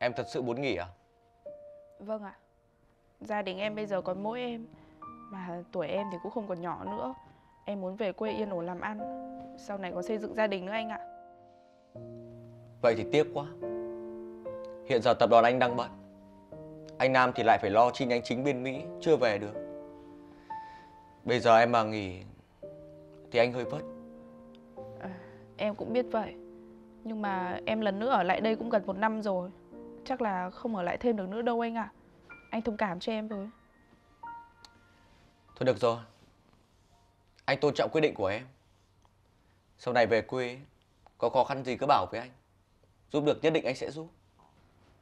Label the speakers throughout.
Speaker 1: Em thật sự muốn nghỉ à?
Speaker 2: Vâng ạ. Gia đình em bây giờ còn mỗi em, mà tuổi em thì cũng không còn nhỏ nữa. Em muốn về quê yên ổn làm ăn, sau này có xây dựng gia đình nữa anh ạ.
Speaker 1: Vậy thì tiếc quá. Hiện giờ tập đoàn anh đang bận. Anh Nam thì lại phải lo chi nhánh chính bên Mỹ, chưa về được. Bây giờ em mà nghỉ thì anh hơi vất.
Speaker 2: Em cũng biết vậy, nhưng mà em lần nữa ở lại đây cũng gần 1 năm rồi. Chắc là không ở lại thêm được nữa đâu anh ạ. Anh thông cảm cho em với.
Speaker 1: Thôi được rồi, anh tôn trọng quyết định của em. Sau này về quê có khó khăn gì cứ bảo với anh. Giúp được nhất định anh sẽ giúp.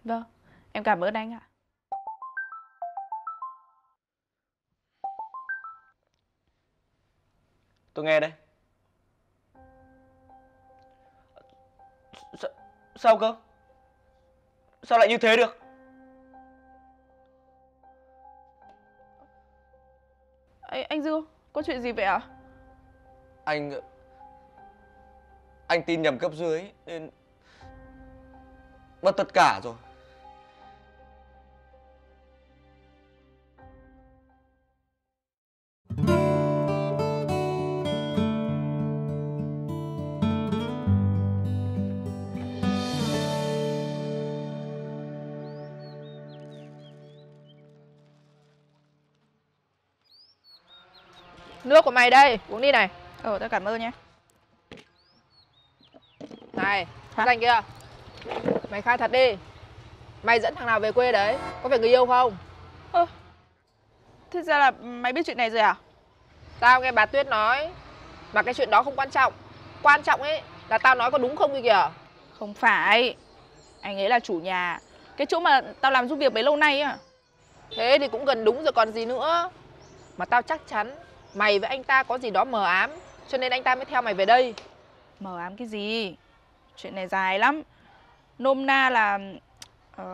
Speaker 2: Vâng, em cảm ơn anh ạ.
Speaker 1: Tôi nghe đây. Sao cơ? Sao lại như thế được?
Speaker 2: Anh Dương, có chuyện gì vậy ạ?
Speaker 1: Anh tin nhầm cấp dưới nên mất tất cả rồi.
Speaker 3: Nước của mày đây, uống đi này.
Speaker 2: Tôi cảm ơn nhé.
Speaker 3: Này,
Speaker 2: Hả?
Speaker 3: danh kia. Mày khai thật đi. Mày dẫn thằng nào về quê đấy? Có phải người yêu không?
Speaker 2: Thế ra là mày biết chuyện này rồi à?
Speaker 3: Tao nghe bà Tuyết nói. Mà cái chuyện đó không quan trọng. Quan trọng ấy là tao nói có đúng không kìa.
Speaker 2: Không phải. Anh ấy là chủ nhà cái chỗ mà tao làm giúp việc bấy lâu nay á.
Speaker 3: Thế thì cũng gần đúng rồi còn gì nữa. Mà tao chắc chắn mày với anh ta có gì đó mờ ám, cho nên anh ta mới theo mày về đây.
Speaker 2: Mờ ám cái gì? Chuyện này dài lắm. Nôm na là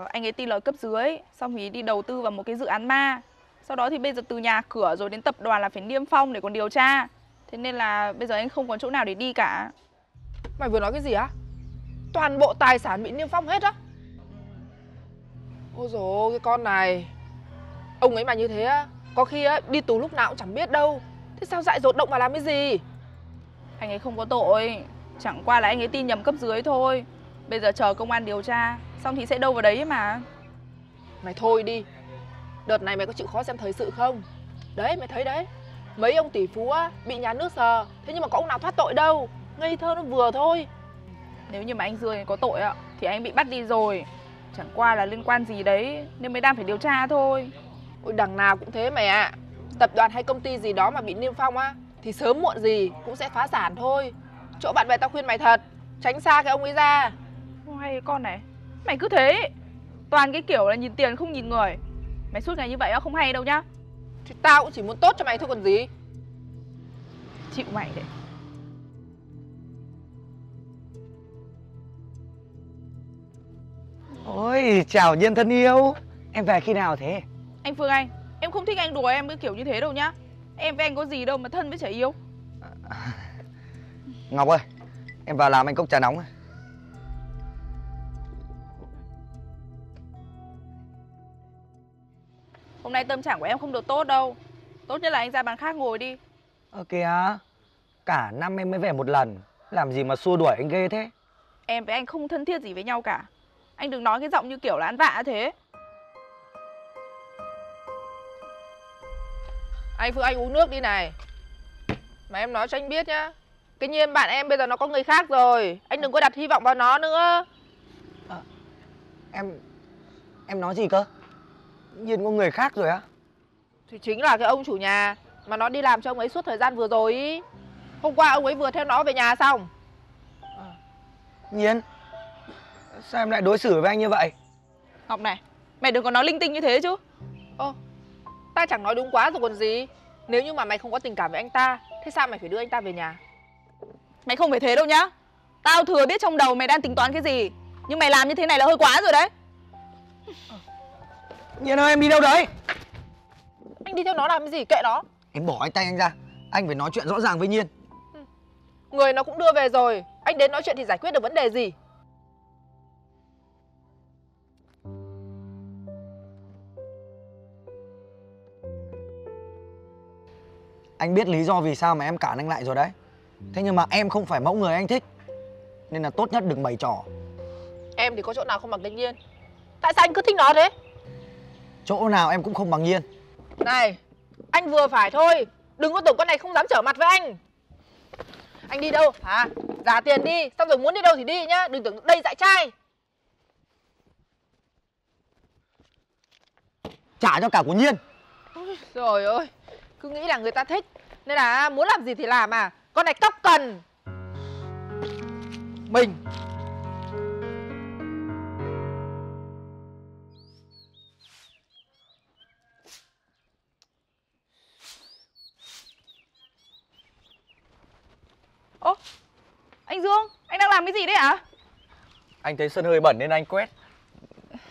Speaker 2: anh ấy tin lời cấp dưới, xong thì đi đầu tư vào một cái dự án ma. Sau đó thì bây giờ từ nhà cửa rồi đến tập đoàn là phải niêm phong để còn điều tra. Thế nên là bây giờ anh không còn chỗ nào để đi cả.
Speaker 3: Mày vừa nói cái gì á? Toàn bộ tài sản bị niêm phong hết á? Ôi dồi ôi, cái con này. Ông ấy mà như thế á, có khi á, đi tù lúc nào cũng chẳng biết đâu. Thế sao dại dột động vào làm cái gì?
Speaker 2: Anh ấy không có tội, chẳng qua là anh ấy tin nhầm cấp dưới thôi. Bây giờ chờ công an điều tra, xong thì sẽ đâu vào đấy mà.
Speaker 3: Mày thôi đi. Đợt này mày có chịu khó xem thời sự không? Đấy, mày thấy đấy. Mấy ông tỷ phú á, bị nhà nước sờ. Thế nhưng mà có ông nào thoát tội đâu. Ngây thơ nó vừa thôi.
Speaker 2: Nếu như mà anh Dương có tội ạ thì anh bị bắt đi rồi. Chẳng qua là liên quan gì đấy nên mới đang phải điều tra thôi.
Speaker 3: Ôi đằng nào cũng thế mày ạ. Tập đoàn hay công ty gì đó mà bị niêm phong á thì sớm muộn gì cũng sẽ phá sản thôi. Chỗ bạn bè tao khuyên mày thật, tránh xa cái ông ấy ra.
Speaker 2: Hay cái con này, mày cứ thế, toàn cái kiểu là nhìn tiền không nhìn người. Mày suốt ngày như vậy không hay đâu nhá.
Speaker 3: Thì tao cũng chỉ muốn tốt cho mày thôi còn gì.
Speaker 2: Chịu mày đấy.
Speaker 4: Ôi, chào Nhiên thân yêu. Em về khi nào thế?
Speaker 2: Anh Phương Anh, em không thích anh đùa em cái kiểu như thế đâu nhá. Em với anh có gì đâu mà thân với chả yêu.
Speaker 4: Ngọc ơi, em vào làm anh cốc trà nóng.
Speaker 2: Hôm nay tâm trạng của em không được tốt đâu. Tốt nhất là anh ra bàn khác ngồi đi.
Speaker 4: Kìa, cả năm em mới về một lần. Làm gì mà xua đuổi anh ghê thế?
Speaker 2: Em với anh không thân thiết gì với nhau cả. Anh đừng nói cái giọng như kiểu là ăn vạ thế.
Speaker 3: Anh Phương Anh uống nước đi này. Mà em nói cho anh biết nhá. Cái Nhiên bạn em bây giờ nó có người khác rồi. Anh đừng có đặt hy vọng vào nó nữa.
Speaker 4: Em nói gì cơ? Nhiên có người khác rồi á?
Speaker 3: Thì chính là cái ông chủ nhà mà nó đi làm cho ông ấy suốt thời gian vừa rồi ý. Hôm qua ông ấy vừa theo nó về nhà xong.
Speaker 4: Nhiên, sao em lại đối xử với anh như vậy?
Speaker 2: Ngọc này, mày đừng có nói linh tinh như thế chứ.
Speaker 3: Ta chẳng nói đúng quá rồi còn gì. Nếu như mà mày không có tình cảm với anh ta, thế sao mày phải đưa anh ta về nhà?
Speaker 2: Mày không phải thế đâu nhá. Tao thừa biết trong đầu mày đang tính toán cái gì. Nhưng mày làm như thế này là hơi quá rồi đấy.
Speaker 4: Nhiên ơi, em đi đâu đấy?
Speaker 3: Anh đi theo nó làm cái gì, kệ nó.
Speaker 4: Em bỏ tay anh ra. Anh phải nói chuyện rõ ràng với Nhiên.
Speaker 3: Người nó cũng đưa về rồi. Anh đến nói chuyện thì giải quyết được vấn đề gì?
Speaker 4: Anh biết lý do vì sao mà em cản anh lại rồi đấy. Thế nhưng mà em không phải mẫu người anh thích, nên là tốt nhất đừng bày trò.
Speaker 3: Em thì có chỗ nào không bằng Thanh Nhiên? Tại sao anh cứ thích nó thế?
Speaker 4: Chỗ nào em cũng không bằng Nhiên.
Speaker 3: Này, anh vừa phải thôi. Đừng có tưởng con này không dám trở mặt với anh. Anh đi đâu hả? Trả tiền đi, xong rồi muốn đi đâu thì đi nhá. Đừng tưởng đây dại trai.
Speaker 4: Trả cho cả của Nhiên.
Speaker 3: Trời ơi, cứ nghĩ là người ta thích nên là muốn làm gì thì làm à. Con này cóc cần. Mình
Speaker 2: Ô, anh Dương, anh đang làm cái gì đấy hả?
Speaker 1: Anh thấy sân hơi bẩn nên anh quét.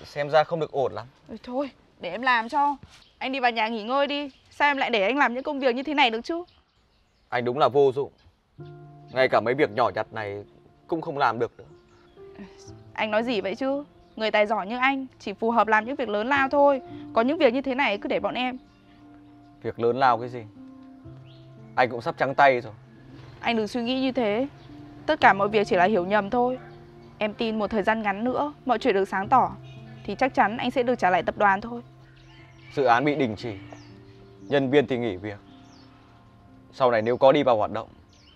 Speaker 1: Xem ra không được ổn lắm.
Speaker 2: Thôi, để em làm cho. Anh đi vào nhà nghỉ ngơi đi. Sao em lại để anh làm những công việc như thế này được chứ?
Speaker 1: Anh đúng là vô dụng. Ngay cả mấy việc nhỏ nhặt này cũng không làm được nữa.
Speaker 2: Anh nói gì vậy chứ? Người tài giỏi như anh chỉ phù hợp làm những việc lớn lao thôi. Có những việc như thế này cứ để bọn em.
Speaker 1: Việc lớn lao cái gì? Anh cũng sắp trắng tay rồi.
Speaker 2: Anh đừng suy nghĩ như thế. Tất cả mọi việc chỉ là hiểu nhầm thôi. Em tin một thời gian ngắn nữa mọi chuyện được sáng tỏ thì chắc chắn anh sẽ được trả lại tập đoàn thôi.
Speaker 1: Dự án bị đình chỉ, nhân viên thì nghỉ việc. Sau này nếu có đi vào hoạt động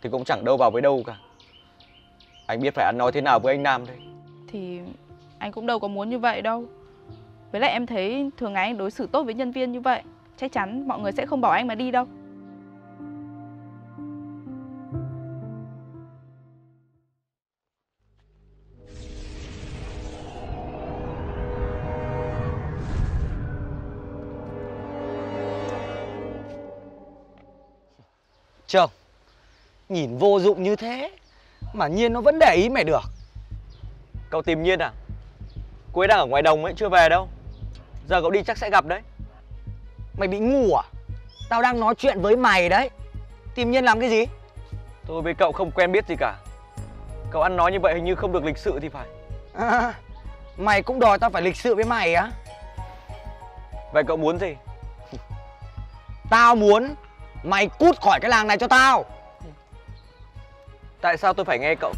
Speaker 1: thì cũng chẳng đâu vào với đâu cả. Anh biết phải ăn nói thế nào với anh Nam đây.
Speaker 2: Thì anh cũng đâu có muốn như vậy đâu. Với lại em thấy thường ngày anh đối xử tốt với nhân viên như vậy, chắc chắn mọi người sẽ không bỏ anh mà đi đâu.
Speaker 4: Trông, nhìn vô dụng như thế mà Nhiên nó vẫn để ý mày được.
Speaker 1: Cậu tìm Nhiên à? Cô ấy đang ở ngoài đồng ấy, chưa về đâu. Giờ cậu đi chắc sẽ gặp đấy.
Speaker 4: Mày bị ngu à? Tao đang nói chuyện với mày đấy. Tìm Nhiên làm cái gì?
Speaker 1: Tôi với cậu không quen biết gì cả. Cậu ăn nói như vậy hình như không được lịch sự thì phải.
Speaker 4: À, mày cũng đòi tao phải lịch sự với mày á?
Speaker 1: Vậy cậu muốn gì?
Speaker 4: Tao muốn mày cút khỏi cái làng này cho tao.
Speaker 1: Tại sao tôi phải nghe cậu?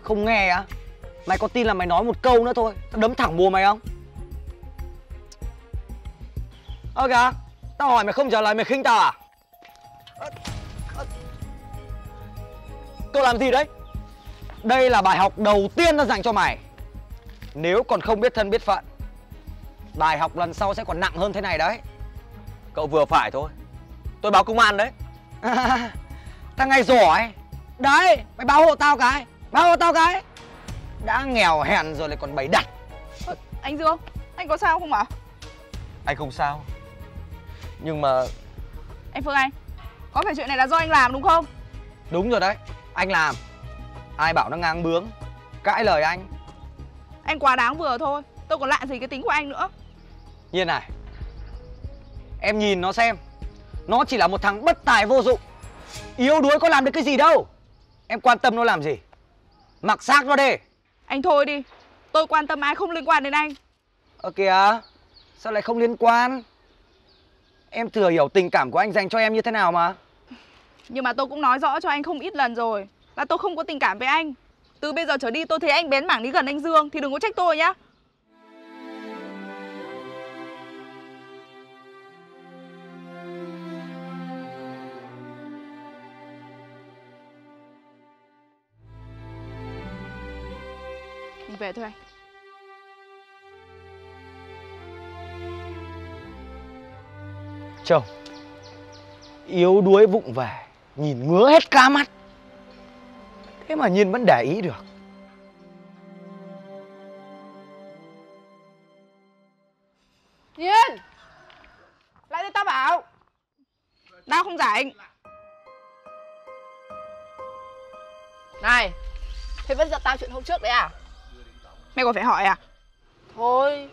Speaker 4: Không nghe á? Mày có tin là mày nói một câu nữa thôi tao đấm thẳng bùa mày không? Ơ kìa, tao hỏi mày không trả lời mày khinh tao à? Cậu làm gì đấy? Đây là bài học đầu tiên tao dành cho mày. Nếu còn không biết thân biết phận, bài học lần sau sẽ còn nặng hơn thế này đấy.
Speaker 1: Cậu vừa phải thôi. Tôi báo công an đấy.
Speaker 4: À, thằng này giỏi. Đấy, mày báo hộ tao cái. Báo hộ tao cái. Đã nghèo hèn rồi lại còn bày đặt.
Speaker 2: Anh Dương, anh có sao không ạ?
Speaker 1: Anh không sao. Nhưng mà
Speaker 2: Anh Phương Anh, có phải chuyện này là do anh làm đúng không?
Speaker 4: Đúng rồi đấy, anh làm. Ai bảo nó ngang bướng, cãi lời anh.
Speaker 2: Anh quá đáng vừa thôi. Tôi còn lạ gì cái tính của anh nữa.
Speaker 4: Nhiên này, em nhìn nó xem. Nó chỉ là một thằng bất tài vô dụng, yếu đuối có làm được cái gì đâu. Em quan tâm nó làm gì? Mặc xác nó đi.
Speaker 2: Anh thôi đi. Tôi quan tâm ai không liên quan đến anh.
Speaker 4: Ơ kìa, sao lại không liên quan? Em thừa hiểu tình cảm của anh dành cho em như thế nào mà.
Speaker 2: Nhưng mà tôi cũng nói rõ cho anh không ít lần rồi là tôi không có tình cảm với anh. Từ bây giờ trở đi tôi thấy anh bén mảng đi gần anh Dương thì đừng có trách tôi nhá. Mình về thôi anh.
Speaker 4: Chồng, yếu đuối vụng về, nhìn ngứa hết cả mắt. Thế mà Nhiên vẫn để ý được.
Speaker 3: Nhiên, lại đây tao bảo.
Speaker 2: Tao không rảnh.
Speaker 3: Này, thế vẫn giận tao chuyện hôm trước đấy à?
Speaker 2: Mày còn phải hỏi à?
Speaker 3: Thôi,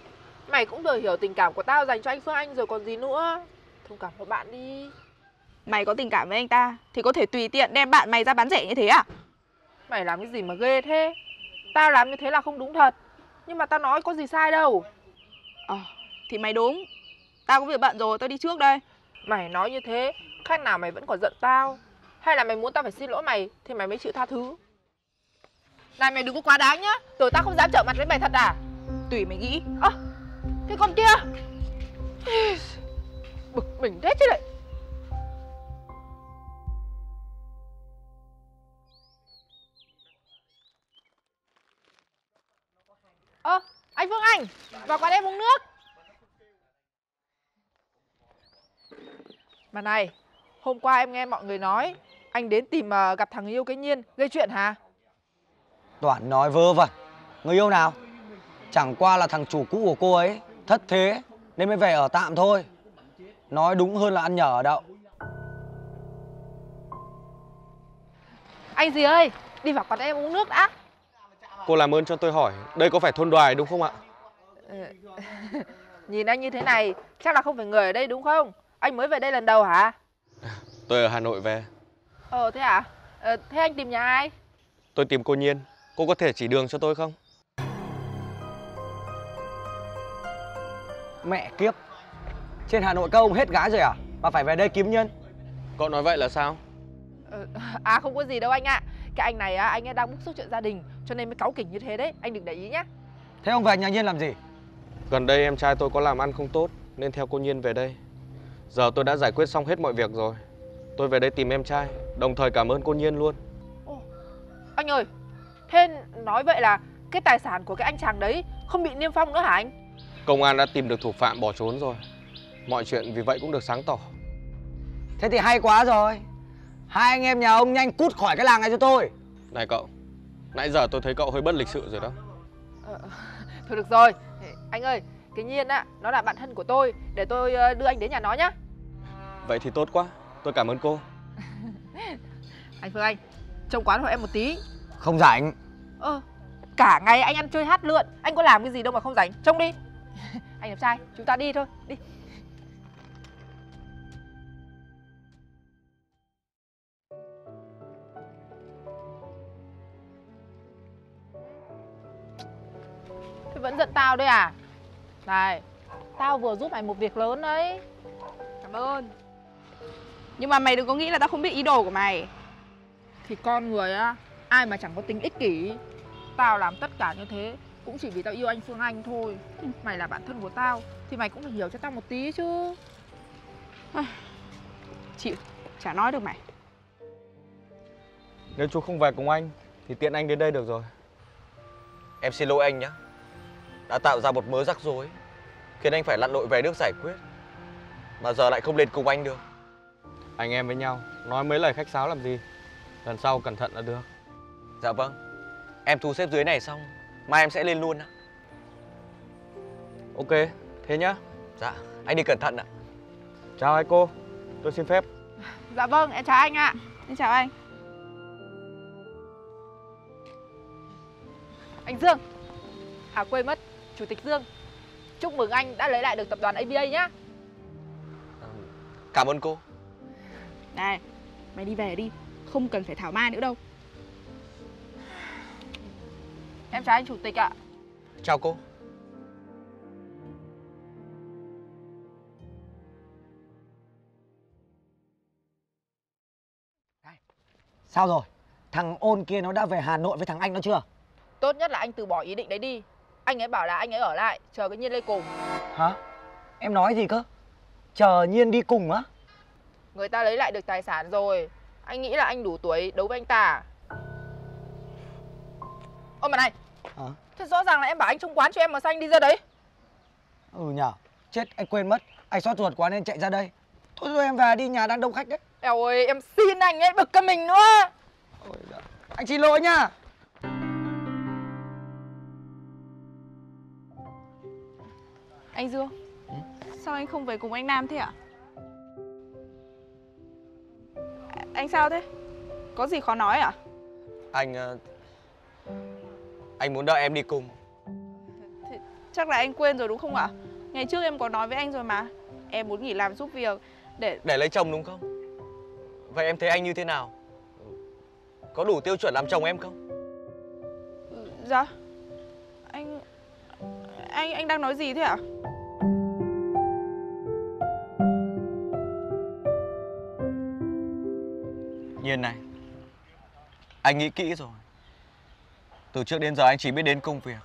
Speaker 3: mày cũng thừa hiểu tình cảm của tao dành cho anh Phương Anh rồi còn gì nữa. Thông cảm với bạn đi.
Speaker 2: Mày có tình cảm với anh ta thì có thể tùy tiện đem bạn mày ra bán rẻ như thế à?
Speaker 3: Mày làm cái gì mà ghê thế? Tao làm như thế là không đúng thật. Nhưng mà tao nói có gì sai đâu.
Speaker 2: Thì mày đúng. Tao có việc bận rồi, tao đi trước đây.
Speaker 3: Mày nói như thế Khác nào mày vẫn còn giận tao, hay là mày muốn tao phải xin lỗi mày thì mày mới chịu tha thứ? Này mày đừng có quá đáng nhá, rồi tao không dám trở mặt với mày thật à?
Speaker 2: Tùy mày nghĩ.
Speaker 3: Ơ, cái con kia. Bực mình thế chứ lại. Anh Phương Anh, vào quán em uống nước. Mà này, hôm qua em nghe mọi người nói anh đến tìm gặp thằng yêu cái Nhiên gây chuyện hả?
Speaker 4: Toàn nói vớ vẩn. Người yêu nào? Chẳng qua là thằng chủ cũ của cô ấy thất thế nên mới về ở tạm thôi. Nói đúng hơn là ăn nhờ ở đậu.
Speaker 3: Anh gì ơi, đi vào quán em uống nước đã.
Speaker 5: Cô làm ơn cho tôi hỏi, đây có phải thôn Đoài đúng không ạ?
Speaker 3: Nhìn anh như thế này, chắc là không phải người ở đây đúng không? Anh mới về đây lần đầu hả?
Speaker 5: Tôi ở Hà Nội về.
Speaker 3: Thế à? Thế anh tìm nhà ai?
Speaker 5: Tôi tìm cô Nhiên. Cô có thể chỉ đường cho tôi không?
Speaker 4: Mẹ kiếp. Trên Hà Nội các ông hết gái rồi à? Mà phải về đây kiếm nhân.
Speaker 5: Cậu nói vậy là sao?
Speaker 3: Không có gì đâu anh ạ. Cái anh này anh ấy đang bức xúc chuyện gia đình cho nên mới cáu kỉnh như thế đấy. Anh đừng để ý nhá.
Speaker 4: Thế ông về nhà Nhiên làm gì?
Speaker 5: Gần đây em trai tôi có làm ăn không tốt nên theo cô Nhiên về đây. Giờ tôi đã giải quyết xong hết mọi việc rồi. Tôi về đây tìm em trai, đồng thời cảm ơn cô Nhiên luôn.
Speaker 3: Anh ơi, thế nói vậy là cái tài sản của cái anh chàng đấy không bị niêm phong nữa hả anh?
Speaker 5: Công an đã tìm được thủ phạm bỏ trốn rồi. Mọi chuyện vì vậy cũng được sáng tỏ.
Speaker 4: Thế thì hay quá rồi. Hai anh em nhà ông nhanh cút khỏi cái làng này cho tôi.
Speaker 5: Này cậu, nãy giờ tôi thấy cậu hơi bất lịch sự rồi đó.
Speaker 3: Thôi được rồi, anh ơi, cái Nhiên nó là bạn thân của tôi. Để tôi đưa anh đến nhà nó nhá.
Speaker 5: Vậy thì tốt quá, tôi cảm ơn cô.
Speaker 3: Anh Phương Anh, trông quán hộ em một tí.
Speaker 4: Không rảnh.
Speaker 3: Cả ngày anh ăn chơi hát lượn, anh có làm cái gì đâu mà không rảnh. Trông đi. Anh đẹp trai, chúng ta đi thôi, đi. Thế vẫn giận tao đấy à? Này, tao vừa giúp mày một việc lớn đấy.
Speaker 2: Cảm ơn. Nhưng mà mày đừng có nghĩ là tao không biết ý đồ của mày.
Speaker 3: Thì con người ai mà chẳng có tính ích kỷ. Tao làm tất cả như thế cũng chỉ vì tao yêu anh Phương Anh thôi. Mày là bạn thân của tao thì mày cũng phải hiểu cho tao một tí chứ.
Speaker 2: Chịu, chả nói được mày.
Speaker 5: Nếu chú không về cùng anh thì tiện anh đến đây được rồi.
Speaker 1: Em xin lỗi anh nhé. Đã tạo ra một mớ rắc rối khiến anh phải lặn lội về nước giải quyết, mà giờ lại không lên cùng anh được.
Speaker 5: Anh em với nhau, nói mấy lời khách sáo làm gì. Lần sau cẩn thận là được.
Speaker 1: Dạ vâng. Em thu xếp dưới này xong mai em sẽ lên luôn ạ.
Speaker 5: Ok, thế nhá.
Speaker 1: Dạ, anh đi cẩn thận ạ.
Speaker 5: Chào hai cô, tôi xin phép.
Speaker 3: Dạ vâng, em chào anh ạ.
Speaker 2: Xin chào anh.
Speaker 3: Anh Dương. Quên mất, Chủ tịch Dương. Chúc mừng anh đã lấy lại được tập đoàn ABA nhá.
Speaker 1: Cảm ơn cô.
Speaker 2: Này, mày đi về đi, không cần phải thảo mai nữa đâu.
Speaker 3: Em chào anh Chủ tịch ạ.
Speaker 1: Chào cô.
Speaker 4: Sao rồi? Thằng ôn kia nó đã về Hà Nội với thằng anh nó chưa?
Speaker 3: Tốt nhất là anh từ bỏ ý định đấy đi. Anh ấy bảo là anh ấy ở lại, chờ cái Nhiên lên cùng.
Speaker 4: Hả? Em nói gì cơ? Chờ Nhiên đi cùng á?
Speaker 3: Người ta lấy lại được tài sản rồi. Anh nghĩ là anh đủ tuổi đấu với anh ta à? Mà này. Thế rõ ràng là em bảo anh trông quán cho em mà sao anh đi ra đấy?
Speaker 4: Nhở. Chết, anh quên mất. Anh xót ruột quá nên chạy ra đây. Thôi em về đi, nhà đang đông khách đấy.
Speaker 3: Eo ơi, em xin anh ấy, bực cả mình nữa.
Speaker 4: Anh xin lỗi nhá.
Speaker 2: Anh Dương, sao anh không về cùng anh Nam thế ạ? Anh sao thế? Có gì khó nói à?
Speaker 1: Anh muốn đợi em đi cùng.
Speaker 2: Thì chắc là anh quên rồi đúng không ạ? Ngày trước em có nói với anh rồi mà. Em muốn nghỉ làm giúp việc để
Speaker 1: lấy chồng đúng không? Vậy em thấy anh như thế nào? Có đủ tiêu chuẩn làm chồng em không?
Speaker 2: Dạ. Anh đang nói gì thế ạ?
Speaker 1: Nhiên này, anh nghĩ kỹ rồi. Từ trước đến giờ anh chỉ biết đến công việc.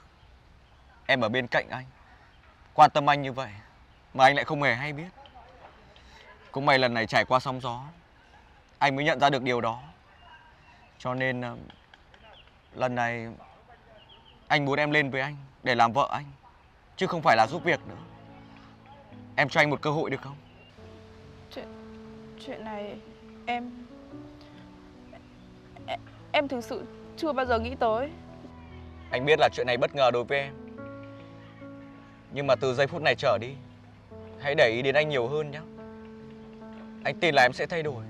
Speaker 1: Em ở bên cạnh anh, quan tâm anh như vậy mà anh lại không hề hay biết. Cũng may lần này trải qua sóng gió, anh mới nhận ra được điều đó. Cho nên lần này anh muốn em lên với anh để làm vợ anh, chứ không phải là giúp việc nữa. Em cho anh một cơ hội được không?
Speaker 2: Chuyện này em thực sự chưa bao giờ nghĩ tới.
Speaker 1: Anh biết là chuyện này bất ngờ đối với em, nhưng mà từ giây phút này trở đi, hãy để ý đến anh nhiều hơn nhé. Anh tin là em sẽ thay đổi.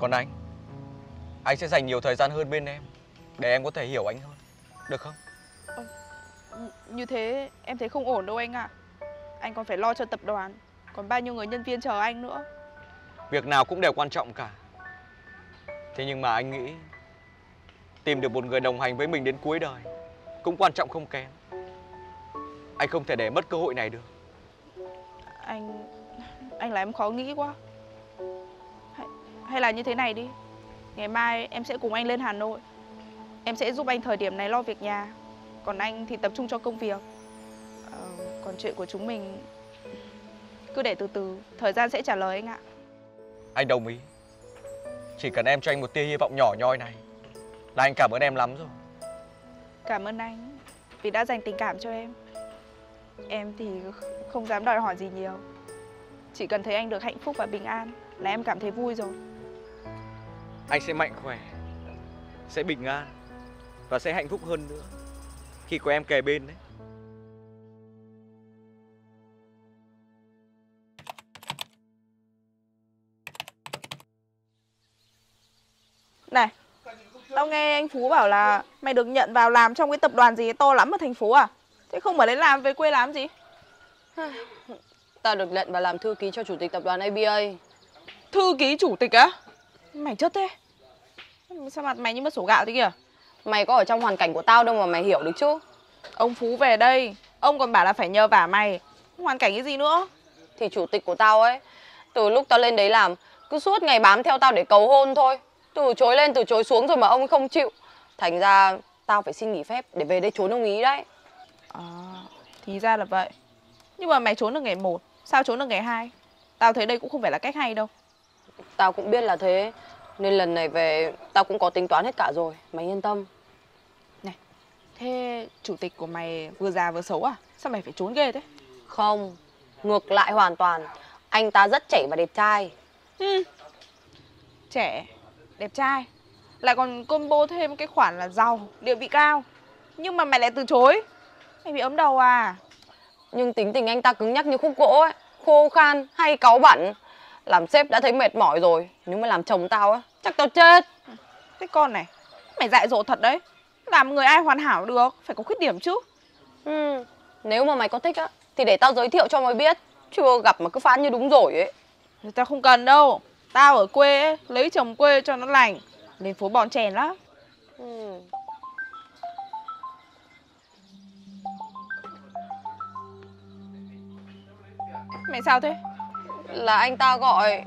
Speaker 1: Còn anh sẽ dành nhiều thời gian hơn bên em, để em có thể hiểu anh hơn. Được không?
Speaker 2: Như thế em thấy không ổn đâu anh ạ. Anh còn phải lo cho tập đoàn, còn bao nhiêu người nhân viên chờ anh nữa.
Speaker 1: Việc nào cũng đều quan trọng cả. Thế nhưng mà anh nghĩ tìm được một người đồng hành với mình đến cuối đời cũng quan trọng không kém. Anh không thể để mất cơ hội này được.
Speaker 2: Anh làm em khó nghĩ quá. Hay là như thế này đi, ngày mai em sẽ cùng anh lên Hà Nội. Em sẽ giúp anh thời điểm này lo việc nhà, còn anh thì tập trung cho công việc. Còn chuyện của chúng mình cứ để từ từ, thời gian sẽ trả lời anh ạ.
Speaker 1: Anh đồng ý. Chỉ cần em cho anh một tia hy vọng nhỏ nhoi này là anh cảm ơn em lắm rồi.
Speaker 2: Cảm ơn anh vì đã dành tình cảm cho em. Em thì không dám đòi hỏi gì nhiều. Chỉ cần thấy anh được hạnh phúc và bình an là em cảm thấy vui rồi.
Speaker 1: Anh sẽ mạnh khỏe, sẽ bình an và sẽ hạnh phúc hơn nữa khi có em kề bên đấy.
Speaker 2: Này, tao nghe anh Phú bảo là mày được nhận vào làm trong cái tập đoàn gì to lắm ở thành phố à? Thế không ở đấy làm, về quê làm gì?
Speaker 6: Tao được nhận vào làm thư ký cho chủ tịch tập đoàn ABA.
Speaker 2: Thư ký chủ tịch á? Mày chất thế. Sao mặt mày như mất sổ gạo thế kìa?
Speaker 6: Mày có ở trong hoàn cảnh của tao đâu mà mày hiểu được chứ.
Speaker 2: Ông Phú về đây, ông còn bảo là phải nhờ vả mày. Hoàn cảnh cái gì nữa?
Speaker 6: Thì chủ tịch của tao ấy, từ lúc tao lên đấy làm, cứ suốt ngày bám theo tao để cầu hôn thôi. Từ chối lên từ chối xuống rồi mà ông ấy không chịu. Thành ra tao phải xin nghỉ phép để về đây trốn ông ý đấy.
Speaker 2: À, thì ra là vậy. Nhưng mà mày trốn được ngày 1, sao trốn được ngày 2? Tao thấy đây cũng không phải là cách hay đâu.
Speaker 6: Tao cũng biết là thế, nên lần này về tao cũng có tính toán hết cả rồi. Mày yên tâm.
Speaker 2: Này, thế chủ tịch của mày vừa già vừa xấu à? Sao mày phải trốn ghê thế?
Speaker 6: Không, ngược lại hoàn toàn. Anh ta rất trẻ và đẹp trai.
Speaker 2: Trẻ, đẹp trai, lại còn combo thêm cái khoản là giàu, địa vị cao. Nhưng mà mày lại từ chối. Mày bị ấm đầu à?
Speaker 6: Nhưng tính tình anh ta cứng nhắc như khúc gỗ ấy, khô khan, hay cáu bẳn. Làm sếp đã thấy mệt mỏi rồi, nếu mà làm chồng tao á, chắc tao chết.
Speaker 2: Cái con này, mày dại dột thật đấy. Làm người ai hoàn hảo được, phải có khuyết điểm chứ.
Speaker 6: Nếu mà mày có thích á, thì để tao giới thiệu cho mày biết. Chưa gặp mà cứ phán như đúng rồi ấy.
Speaker 2: Tao không cần đâu. Tao ở quê ấy, lấy chồng quê cho nó lành. Lên phố bon chèn lắm. Mày sao thế?
Speaker 6: Là anh ta gọi.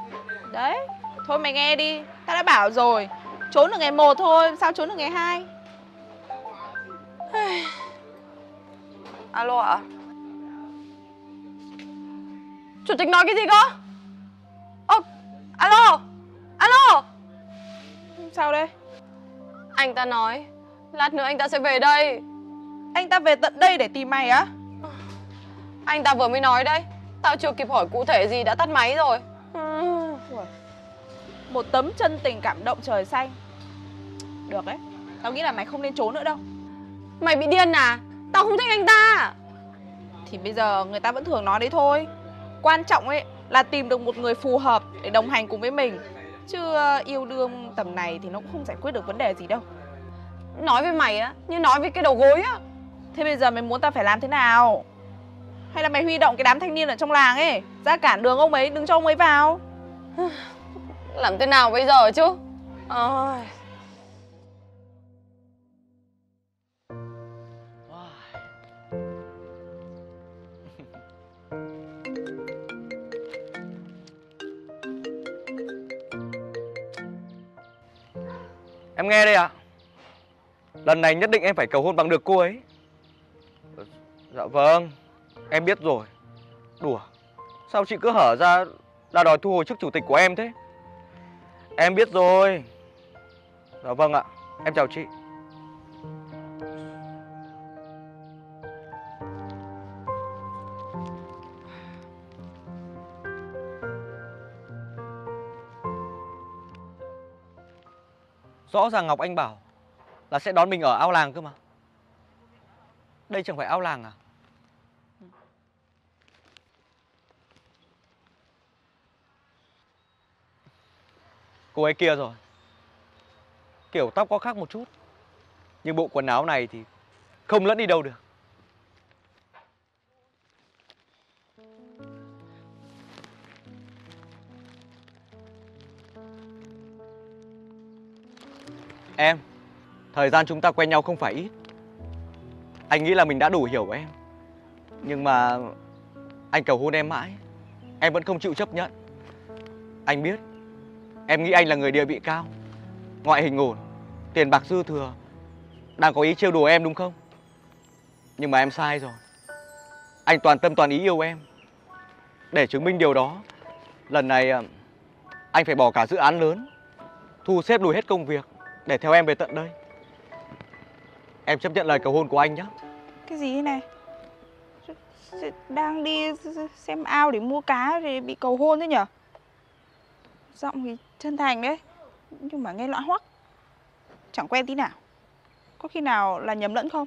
Speaker 2: Đấy, thôi mày nghe đi. Tao đã bảo rồi, trốn được ngày 1 thôi, sao trốn được ngày 2?
Speaker 6: Alo ạ? Chủ tịch nói cái gì cơ? Alo? Alo?
Speaker 2: Sao đây?
Speaker 6: Anh ta nói lát nữa anh ta sẽ về đây.
Speaker 2: Anh ta về tận đây để tìm mày á?
Speaker 6: Anh ta vừa mới nói đấy. Tao chưa kịp hỏi cụ thể gì đã tắt máy rồi.
Speaker 2: Một tấm chân tình cảm động trời xanh. Được đấy, tao nghĩ là mày không nên trốn nữa đâu.
Speaker 6: Mày bị điên à? Tao không thích anh ta.
Speaker 2: Thì bây giờ người ta vẫn thường nói đấy thôi. Quan trọng ấy là tìm được một người phù hợp để đồng hành cùng với mình. Chứ yêu đương tầm này thì nó cũng không giải quyết được vấn đề gì đâu.
Speaker 6: Nói với mày á, như nói với cái đầu gối á.
Speaker 2: Thế bây giờ mày muốn tao phải làm thế nào? Hay là mày huy động cái đám thanh niên ở trong làng ấy ra cản đường ông ấy, đừng cho ông ấy vào.
Speaker 6: Làm thế nào bây giờ chứ?
Speaker 1: Em nghe đây ạ. Lần này nhất định em phải cầu hôn bằng được cô ấy. Dạ vâng, em biết rồi. Đùa, sao chị cứ hở ra là đòi thu hồi chức chủ tịch của em thế? Em biết rồi. Dạ vâng ạ, em chào chị. Rõ ràng Ngọc Anh bảo là sẽ đón mình ở ao làng cơ mà. Đây chẳng phải ao làng à? Cô ấy kia rồi. Kiểu tóc có khác một chút, nhưng bộ quần áo này thì không lẫn đi đâu được. Em, thời gian chúng ta quen nhau không phải ít. Anh nghĩ là mình đã đủ hiểu em. Nhưng mà anh cầu hôn em mãi, em vẫn không chịu chấp nhận. Anh biết em nghĩ anh là người địa vị cao, ngoại hình ổn, tiền bạc dư thừa, đang có ý trêu đùa em đúng không? Nhưng mà em sai rồi. Anh toàn tâm toàn ý yêu em. Để chứng minh điều đó, lần này anh phải bỏ cả dự án lớn, thu xếp lùi hết công việc để theo em về tận đây. Em chấp nhận lời cầu hôn của anh nhé.
Speaker 2: Cái gì thế này? Đang đi xem ao để mua cá thì bị cầu hôn thế nhở? Giọng thì chân thành đấy, nhưng mà nghe loạn hoắc. Chẳng quen tí nào. Có khi nào là nhầm lẫn không?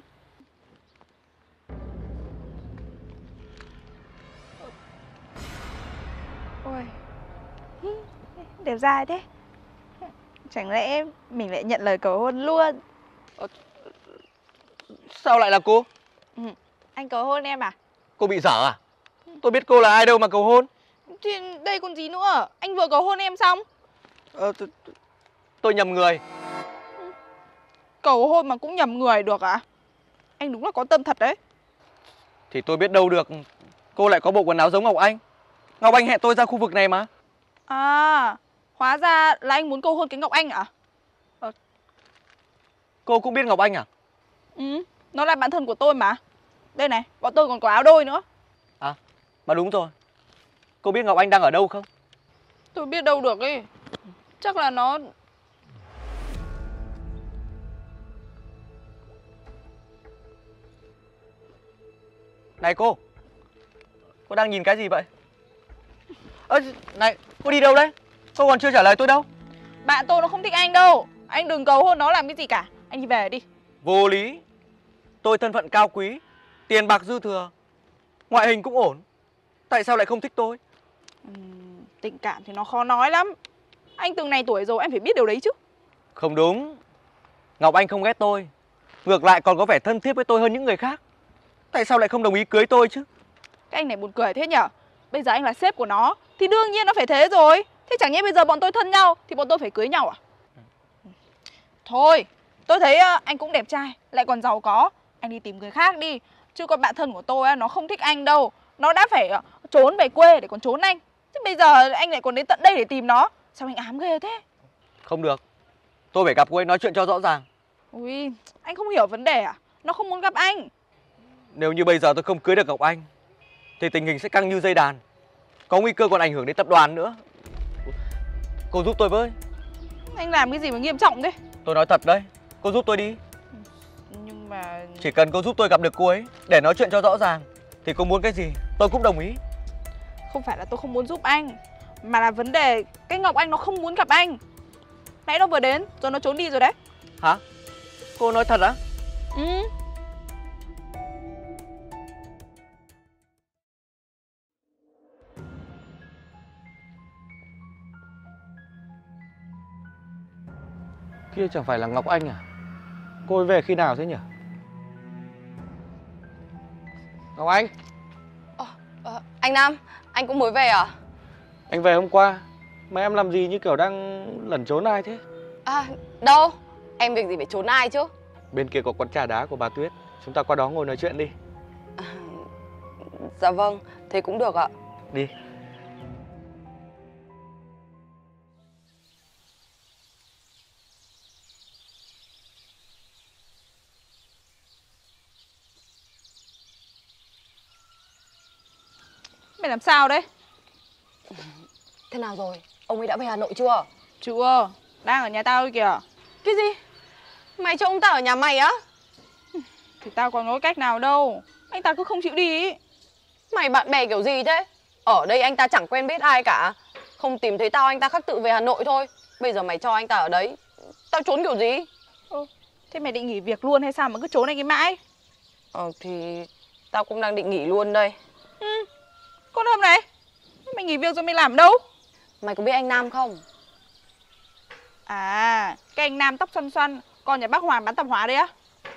Speaker 2: Ôi, đẹp dai thế. Chẳng lẽ mình lại nhận lời cầu hôn luôn?
Speaker 1: Sao lại là cô?
Speaker 2: Anh cầu hôn em à?
Speaker 1: Cô bị dở à? Tôi biết cô là ai đâu mà cầu hôn.
Speaker 2: Thì đây còn gì nữa. Anh vừa cầu hôn em xong.
Speaker 1: Tôi nhầm người.
Speaker 2: Cầu hôn mà cũng nhầm người được à? Anh đúng là có tâm thật đấy.
Speaker 1: Thì tôi biết đâu được cô lại có bộ quần áo giống Ngọc Anh. Ngọc Anh hẹn tôi ra khu vực này mà.
Speaker 2: À, hóa ra là anh muốn cầu hôn cái Ngọc Anh à?
Speaker 1: Cô cũng biết Ngọc Anh à?
Speaker 2: Ừ, nó là bạn thân của tôi mà. Đây này, bọn tôi còn có áo đôi nữa.
Speaker 1: À, mà đúng rồi. Cô biết Ngọc Anh đang ở đâu không?
Speaker 2: Tôi biết đâu được ấy. Chắc là nó...
Speaker 1: Này cô đang nhìn cái gì vậy? Này, cô đi đâu đấy? Cô còn chưa trả lời tôi đâu.
Speaker 2: Bạn tôi nó không thích anh đâu. Anh đừng cầu hôn nó làm cái gì cả. Anh đi về đi.
Speaker 1: Vô lý. Tôi thân phận cao quý, tiền bạc dư thừa, ngoại hình cũng ổn, tại sao lại không thích tôi?
Speaker 2: Tình cảm thì nó khó nói lắm. Anh từng này tuổi rồi, anh phải biết điều đấy chứ.
Speaker 1: Không đúng. Ngọc Anh không ghét tôi, ngược lại còn có vẻ thân thiết với tôi hơn những người khác. Tại sao lại không đồng ý cưới tôi chứ?
Speaker 2: Cái anh này buồn cười thế nhở? Bây giờ anh là sếp của nó thì đương nhiên nó phải thế rồi. Thế chẳng nhẽ bây giờ bọn tôi thân nhau thì bọn tôi phải cưới nhau à? Thôi, tôi thấy anh cũng đẹp trai, lại còn giàu có. Anh đi tìm người khác đi. Chứ con bạn thân của tôi nó không thích anh đâu. Nó đã phải trốn về quê để còn trốn anh. Thế bây giờ anh lại còn đến tận đây để tìm nó. Sao anh ám ghê thế?
Speaker 1: Không được, tôi phải gặp cô ấy nói chuyện cho rõ ràng.
Speaker 2: Ui, anh không hiểu vấn đề à? Nó không muốn gặp anh.
Speaker 1: Nếu như bây giờ tôi không cưới được Ngọc Anh thì tình hình sẽ căng như dây đàn, có nguy cơ còn ảnh hưởng đến tập đoàn nữa. Cô giúp tôi với.
Speaker 2: Anh làm cái gì mà nghiêm trọng thế?
Speaker 1: Tôi nói thật đấy, cô giúp tôi đi.
Speaker 2: Nhưng mà...
Speaker 1: Chỉ cần cô giúp tôi gặp được cô ấy để nói chuyện cho rõ ràng thì cô muốn cái gì tôi cũng đồng ý.
Speaker 2: Không phải là tôi không muốn giúp anh, mà là vấn đề cái Ngọc Anh nó không muốn gặp anh. Nãy nó vừa đến rồi nó trốn đi rồi đấy.
Speaker 1: Hả? Cô nói thật á?
Speaker 2: Ừ.
Speaker 1: Kia chẳng phải là Ngọc Anh à? Cô ấy về khi nào thế nhỉ? Ngọc Anh?
Speaker 6: Anh Nam, anh cũng mới về à?
Speaker 5: Anh về hôm qua. Mà em làm gì như kiểu đang lẩn trốn ai thế?
Speaker 6: À, đâu? Em việc gì phải trốn ai chứ?
Speaker 5: Bên kia có quán trà đá của bà Tuyết. Chúng ta qua đó ngồi nói chuyện đi.
Speaker 6: Dạ vâng, thế cũng được ạ.
Speaker 5: Đi.
Speaker 2: Mày làm sao đấy?
Speaker 6: Thế nào rồi? Ông ấy đã về Hà Nội chưa?
Speaker 2: Chưa, đang ở nhà tao ấy kìa.
Speaker 6: Cái gì? Mày cho ông ta ở nhà mày á?
Speaker 2: Thì tao còn có cách nào đâu. Anh ta cứ không chịu đi ý.
Speaker 6: Mày bạn bè kiểu gì thế? Ở đây anh ta chẳng quen biết ai cả. Không tìm thấy tao anh ta khắc tự về Hà Nội thôi. Bây giờ mày cho anh ta ở đấy, tao trốn kiểu gì?
Speaker 2: Thế mày định nghỉ việc luôn hay sao mà cứ trốn anh ấy mãi?
Speaker 6: Thì tao cũng đang định nghỉ luôn đây.
Speaker 2: Con Hâm này, mày nghỉ việc rồi mày làm ở đâu?
Speaker 6: Mày có biết anh Nam không?
Speaker 2: À, cái anh Nam tóc xoăn xoăn, con nhà bác Hoàng bán tạp hóa đấy á?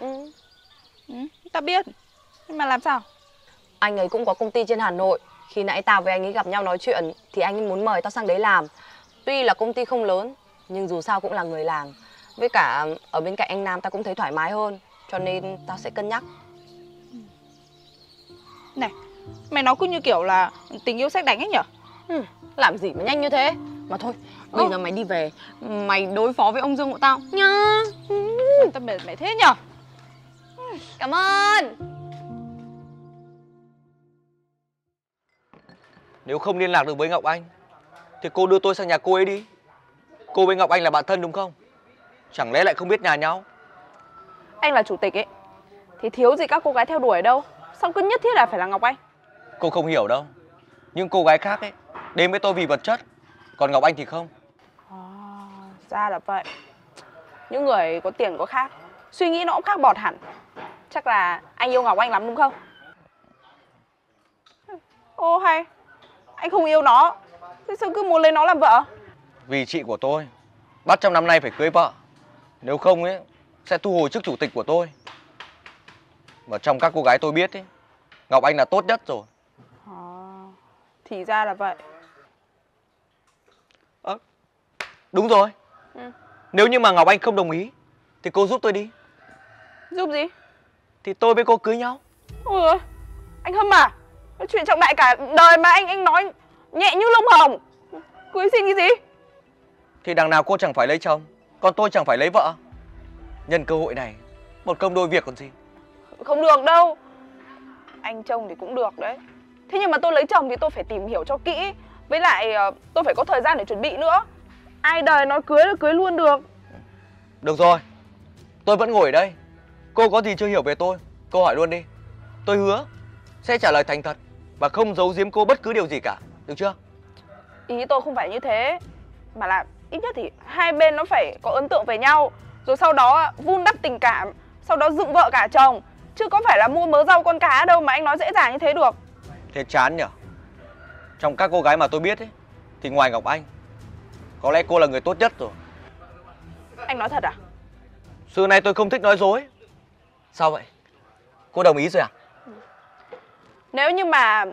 Speaker 6: Ừ.
Speaker 2: Tao biết. Nhưng mà làm sao?
Speaker 6: Anh ấy cũng có công ty trên Hà Nội. Khi nãy tao với anh ấy gặp nhau nói chuyện thì anh ấy muốn mời tao sang đấy làm. Tuy là công ty không lớn nhưng dù sao cũng là người làng. Với cả ở bên cạnh anh Nam tao cũng thấy thoải mái hơn. Cho nên tao sẽ cân nhắc.
Speaker 2: Này, mày nói cứ như kiểu là tình yêu sét đánh ấy nhở?
Speaker 6: Làm gì mà nhanh như thế? Mà thôi, bây giờ mày đi về, mày đối phó với ông Dương của tao nhá.
Speaker 2: Tao mệt mày thế nhở?
Speaker 6: Cảm ơn.
Speaker 1: Nếu không liên lạc được với Ngọc Anh thì cô đưa tôi sang nhà cô ấy đi. Cô với Ngọc Anh là bạn thân đúng không? Chẳng lẽ lại không biết nhà nhau?
Speaker 2: Anh là chủ tịch ấy thì thiếu gì các cô gái theo đuổi đâu. Sao cứ nhất thiết là phải là Ngọc Anh?
Speaker 1: Cô không hiểu đâu. Nhưng cô gái khác ấy đến với tôi vì vật chất, còn Ngọc Anh thì không.
Speaker 2: Ra là vậy. Những người có tiền có khác, suy nghĩ nó cũng khác bọt hẳn. Chắc là anh yêu Ngọc Anh lắm đúng không? Ô hay, anh không yêu nó, thế sao cứ muốn lấy nó làm vợ?
Speaker 1: Vì chị của tôi bắt trong năm nay phải cưới vợ. Nếu không ấy sẽ thu hồi chức chủ tịch của tôi. Mà trong các cô gái tôi biết ấy, Ngọc Anh là tốt nhất rồi.
Speaker 2: Thì ra là vậy.
Speaker 1: Đúng rồi. Nếu như mà Ngọc Anh không đồng ý thì cô giúp tôi đi.
Speaker 2: Giúp gì?
Speaker 1: Thì tôi với cô cưới nhau.
Speaker 2: Ôi ơi, anh Hâm à, cái chuyện trọng đại cả đời mà anh nói nhẹ như lông hồng. Cưới xin cái gì?
Speaker 1: Thì đằng nào cô chẳng phải lấy chồng, còn tôi chẳng phải lấy vợ. Nhân cơ hội này, một công đôi việc còn gì.
Speaker 2: Không được đâu. Anh chồng thì cũng được đấy. Thế nhưng mà tôi lấy chồng thì tôi phải tìm hiểu cho kỹ. Với lại tôi phải có thời gian để chuẩn bị nữa. Ai đời nói cưới là cưới luôn được.
Speaker 1: Được rồi, tôi vẫn ngồi ở đây. Cô có gì chưa hiểu về tôi, cô hỏi luôn đi. Tôi hứa sẽ trả lời thành thật và không giấu giếm cô bất cứ điều gì cả. Được chưa?
Speaker 2: Ý tôi không phải như thế, mà là ít nhất thì hai bên nó phải có ấn tượng về nhau. Rồi sau đó vun đắp tình cảm, sau đó dựng vợ cả chồng. Chứ có phải là mua mớ rau con cá đâu mà anh nói dễ dàng như thế được.
Speaker 1: Thế chán nhở? Trong các cô gái mà tôi biết ấy, thì ngoài Ngọc Anh, có lẽ cô là người tốt nhất rồi.
Speaker 2: Anh nói thật à?
Speaker 1: Xưa nay tôi không thích nói dối. Sao vậy? Cô đồng ý rồi à?
Speaker 2: Nếu như mà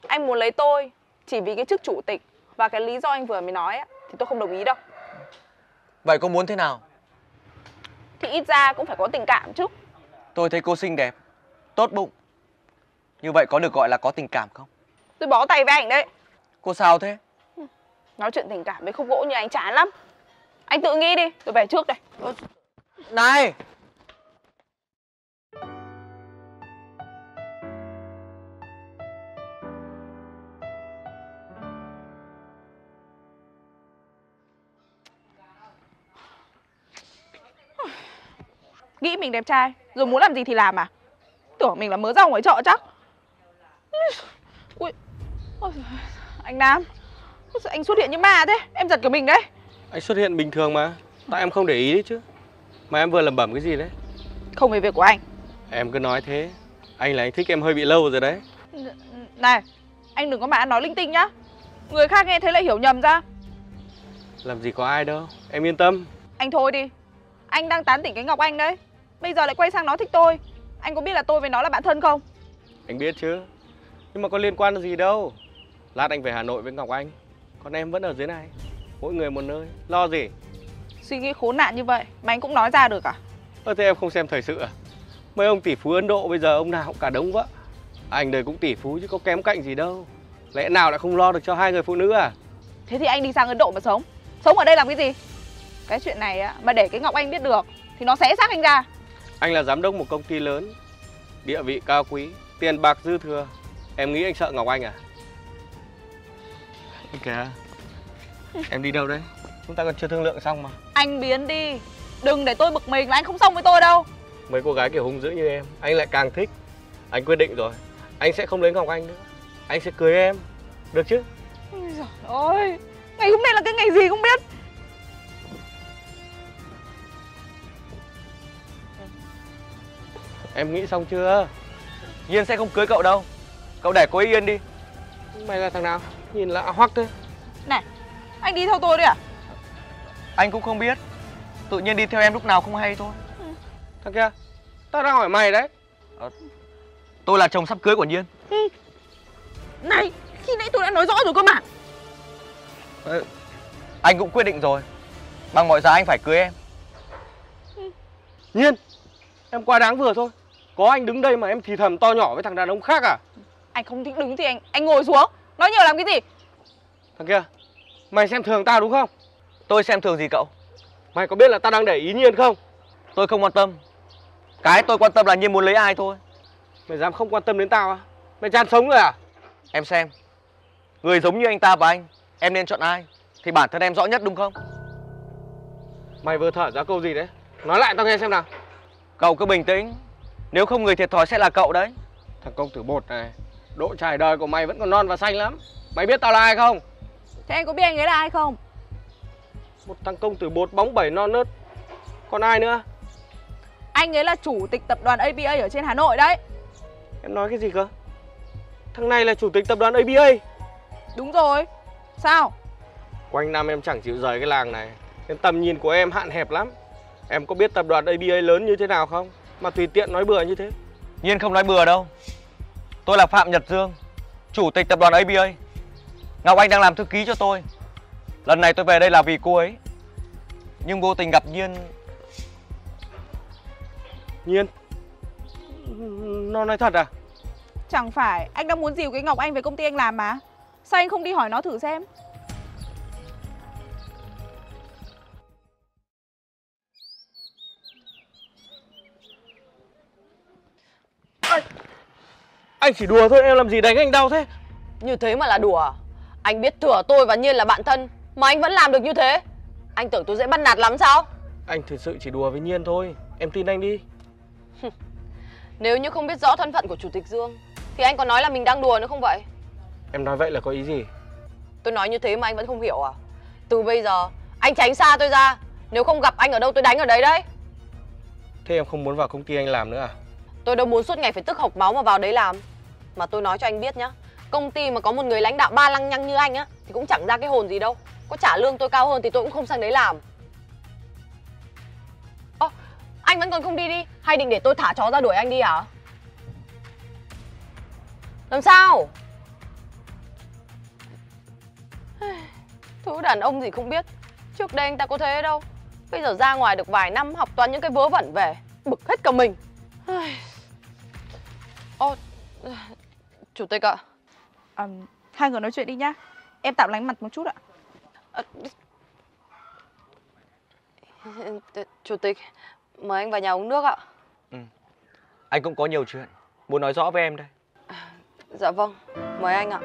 Speaker 2: anh muốn lấy tôi chỉ vì cái chức chủ tịch và cái lý do anh vừa mới nói á, thì tôi không đồng ý đâu.
Speaker 1: Vậy cô muốn thế nào?
Speaker 2: Thì ít ra cũng phải có tình cảm chứ.
Speaker 1: Tôi thấy cô xinh đẹp, tốt bụng. Như vậy có được gọi là có tình cảm không?
Speaker 2: Tôi bó tay với anh đấy.
Speaker 1: Cô sao thế?
Speaker 2: Nói chuyện tình cảm với khúc gỗ như anh chán lắm. Anh tự nghĩ đi, tôi về trước đây.
Speaker 1: Này!
Speaker 2: Nghĩ mình đẹp trai, rồi muốn làm gì thì làm à? Tưởng mình là mớ rau ngoài chợ chắc. Ui, ôi, anh Nam, sao anh xuất hiện như ma thế? Em giật cả mình đấy.
Speaker 5: Anh xuất hiện bình thường mà. Tại em không để ý đấy chứ. Mà em vừa lẩm bẩm cái gì đấy?
Speaker 2: Không về việc của anh.
Speaker 5: Em cứ nói thế. Anh là anh thích em hơi bị lâu rồi đấy.
Speaker 2: Này, anh đừng có mà nói linh tinh nhá. Người khác nghe thấy lại hiểu nhầm ra.
Speaker 5: Làm gì có ai đâu. Em yên tâm.
Speaker 2: Anh thôi đi. Anh đang tán tỉnh cái Ngọc Anh đấy. Bây giờ lại quay sang nói thích tôi. Anh có biết là tôi với nó là bạn thân không?
Speaker 5: Anh biết chứ. Nhưng mà có liên quan gì đâu. Lát anh về Hà Nội với Ngọc Anh. Còn em vẫn ở dưới này. Mỗi người một nơi. Lo gì?
Speaker 2: Suy nghĩ khốn nạn như vậy mà anh cũng nói ra được à?
Speaker 5: Thế em không xem thời sự à? Mấy ông tỷ phú Ấn Độ bây giờ ông nào cũng cả đống vợ. Anh đời cũng tỷ phú chứ có kém cạnh gì đâu. Lẽ nào lại không lo được cho hai người phụ nữ à?
Speaker 2: Thế thì anh đi sang Ấn Độ mà sống. Sống ở đây làm cái gì? Cái chuyện này á, mà để cái Ngọc Anh biết được thì nó xé xác anh ra.
Speaker 5: Anh là giám đốc một công ty lớn, địa vị cao quý, tiền bạc dư thừa. Em nghĩ anh sợ Ngọc Anh à? Kìa, em đi đâu đấy? Chúng ta còn chưa thương lượng xong mà.
Speaker 2: Anh biến đi. Đừng để tôi bực mình là anh không xong với tôi đâu.
Speaker 5: Mấy cô gái kiểu hung dữ như em, anh lại càng thích. Anh quyết định rồi, anh sẽ không lấy Ngọc Anh nữa. Anh sẽ cưới em, được chứ?
Speaker 2: Ôi giời ơi, ngày hôm nay là cái ngày gì không biết.
Speaker 5: Em nghĩ xong chưa?
Speaker 1: Nhiên sẽ không cưới cậu đâu. Cậu để cô ấy yên đi.
Speaker 5: Mày là thằng nào? Nhìn lạ hoắc thế.
Speaker 2: Này, anh đi theo tôi đấy à?
Speaker 1: Anh cũng không biết. Tự nhiên đi theo em lúc nào không hay thôi.
Speaker 5: Thằng kia, tao đang hỏi mày đấy.
Speaker 1: Tôi là chồng sắp cưới của Nhiên.
Speaker 2: Này, khi nãy tôi đã nói rõ rồi cơ mà.
Speaker 1: Anh cũng quyết định rồi. Bằng mọi giá anh phải cưới em.
Speaker 5: Nhiên, em quá đáng vừa thôi. Có anh đứng đây mà em thì thầm to nhỏ với thằng đàn ông khác à?
Speaker 2: Anh không thích đứng thì anh ngồi xuống. Nói nhiều làm cái gì?
Speaker 5: Thằng kia, mày xem thường tao đúng không?
Speaker 1: Tôi xem thường gì cậu?
Speaker 5: Mày có biết là tao đang để ý Nhiên không?
Speaker 1: Tôi không quan tâm. Cái tôi quan tâm là Nhiên muốn lấy ai thôi.
Speaker 5: Mày dám không quan tâm đến tao à? Mày chán sống rồi à?
Speaker 1: Em xem, người giống như anh ta và anh, em nên chọn ai? Thì bản thân em rõ nhất đúng không?
Speaker 5: Mày vừa thở ra câu gì đấy? Nói lại tao nghe xem nào.
Speaker 1: Cậu cứ bình tĩnh. Nếu không người thiệt thòi sẽ là cậu đấy.
Speaker 5: Thằng công tử bột này, độ trải đời của mày vẫn còn non và xanh lắm. Mày biết tao là ai không?
Speaker 2: Thế anh có biết anh ấy là ai không?
Speaker 5: Một thằng công tử bột bóng bẩy non nớt. Còn ai nữa?
Speaker 2: Anh ấy là chủ tịch tập đoàn ABA ở trên Hà Nội đấy.
Speaker 5: Em nói cái gì cơ? Thằng này là chủ tịch tập đoàn ABA.
Speaker 2: Đúng rồi. Sao?
Speaker 5: Quanh năm em chẳng chịu rời cái làng này, nên tầm nhìn của em hạn hẹp lắm. Em có biết tập đoàn ABA lớn như thế nào không? Mà tùy tiện nói bừa như thế.
Speaker 1: Nhiên không nói bừa đâu. Tôi là Phạm Nhật Dương, chủ tịch tập đoàn ABA. Ngọc Anh đang làm thư ký cho tôi. Lần này tôi về đây là vì cô ấy. Nhưng vô tình gặp Nhiên.
Speaker 5: Nhiên, nó nói thật à?
Speaker 2: Chẳng phải anh đang muốn dìu cái Ngọc Anh về công ty anh làm mà. Sao anh không đi hỏi nó thử xem?
Speaker 5: Anh chỉ đùa thôi, em làm gì đánh anh đau thế?
Speaker 6: Như thế mà là đùa à? Anh biết thừa tôi và Nhiên là bạn thân mà anh vẫn làm được như thế. Anh tưởng tôi dễ bắt nạt lắm sao?
Speaker 5: Anh thực sự chỉ đùa với Nhiên thôi, em tin anh đi.
Speaker 6: Nếu như không biết rõ thân phận của Chủ tịch Dương thì anh còn nói là mình đang đùa nữa không vậy?
Speaker 5: Em nói vậy là có ý gì?
Speaker 6: Tôi nói như thế mà anh vẫn không hiểu à? Từ bây giờ anh tránh xa tôi ra. Nếu không gặp anh ở đâu tôi đánh ở đấy đấy.
Speaker 5: Thế em không muốn vào công ty anh làm nữa à?
Speaker 6: Tôi đâu muốn suốt ngày phải tức hộc máu mà vào đấy làm. Mà tôi nói cho anh biết nhá, công ty mà có một người lãnh đạo ba lăng nhăng như anh á thì cũng chẳng ra cái hồn gì đâu. Có trả lương tôi cao hơn thì tôi cũng không sang đấy làm. Ơ, anh vẫn còn không đi đi? Hay định để tôi thả chó ra đuổi anh đi hả? Làm sao? Thứ đàn ông gì không biết. Trước đây anh ta có thế đâu. Bây giờ ra ngoài được vài năm học toàn những cái vớ vẩn về, bực hết cả mình. Ô, Chủ tịch ạ.
Speaker 2: Hai người nói chuyện đi nhá. Em tạm lánh mặt một chút ạ.
Speaker 6: Chủ tịch, mời anh vào nhà uống nước ạ.
Speaker 1: Anh cũng có nhiều chuyện muốn nói rõ với em đây.
Speaker 6: Dạ vâng, mời anh ạ.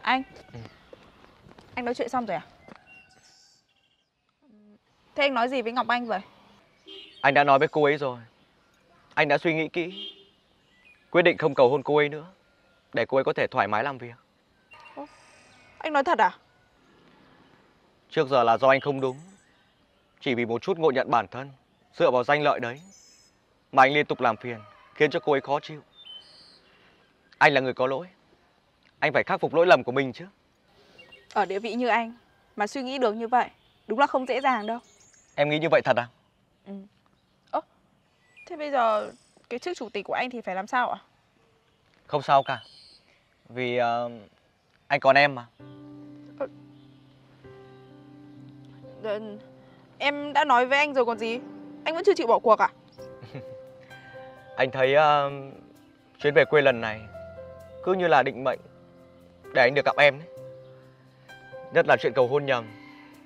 Speaker 2: Anh. Anh nói chuyện xong rồi à? Thế anh nói gì với Ngọc Anh vậy?
Speaker 1: Anh đã nói với cô ấy rồi. Anh đã suy nghĩ kỹ, quyết định không cầu hôn cô ấy nữa, để cô ấy có thể thoải mái làm việc.
Speaker 2: Anh nói thật à?
Speaker 1: Trước giờ là do anh không đúng. Chỉ vì một chút ngộ nhận bản thân, dựa vào danh lợi đấy, mà anh liên tục làm phiền, khiến cho cô ấy khó chịu. Anh là người có lỗi. Anh phải khắc phục lỗi lầm của mình chứ.
Speaker 2: Ở địa vị như anh mà suy nghĩ được như vậy đúng là không dễ dàng đâu.
Speaker 1: Em nghĩ như vậy thật à?
Speaker 2: Thế bây giờ cái chức chủ tịch của anh thì phải làm sao ạ?
Speaker 1: Không sao cả. Vì anh còn em mà.
Speaker 2: Em đã nói với anh rồi còn gì. Anh vẫn chưa chịu bỏ cuộc à?
Speaker 1: Anh thấy chuyến về quê lần này cứ như là định mệnh để anh được gặp em đấy. Nhất là chuyện cầu hôn nhầm.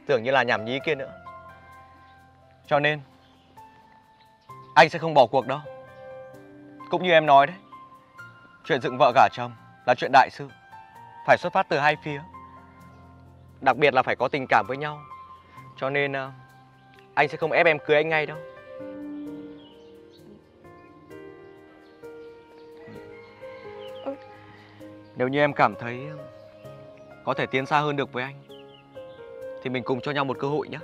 Speaker 1: tưởng như là nhảm nhí kia nữa. Cho nên anh sẽ không bỏ cuộc đâu. Cũng như em nói đấy, chuyện dựng vợ gả chồng là chuyện đại sự, phải xuất phát từ hai phía, đặc biệt là phải có tình cảm với nhau. Cho nên anh sẽ không ép em cưới anh ngay đâu. Nếu như em cảm thấy có thể tiến xa hơn được với anh thì mình cùng cho nhau một cơ hội nhé.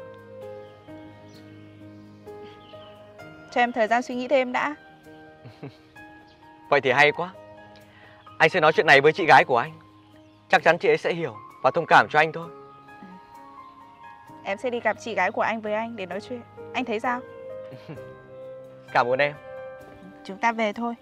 Speaker 2: Cho em thời gian suy nghĩ thêm đã.
Speaker 1: Vậy thì hay quá. Anh sẽ nói chuyện này với chị gái của anh. Chắc chắn chị ấy sẽ hiểu và thông cảm cho anh thôi.
Speaker 2: Em sẽ đi gặp chị gái của anh với anh để nói chuyện. Anh thấy sao?
Speaker 1: Cảm ơn em.
Speaker 2: Chúng ta về thôi.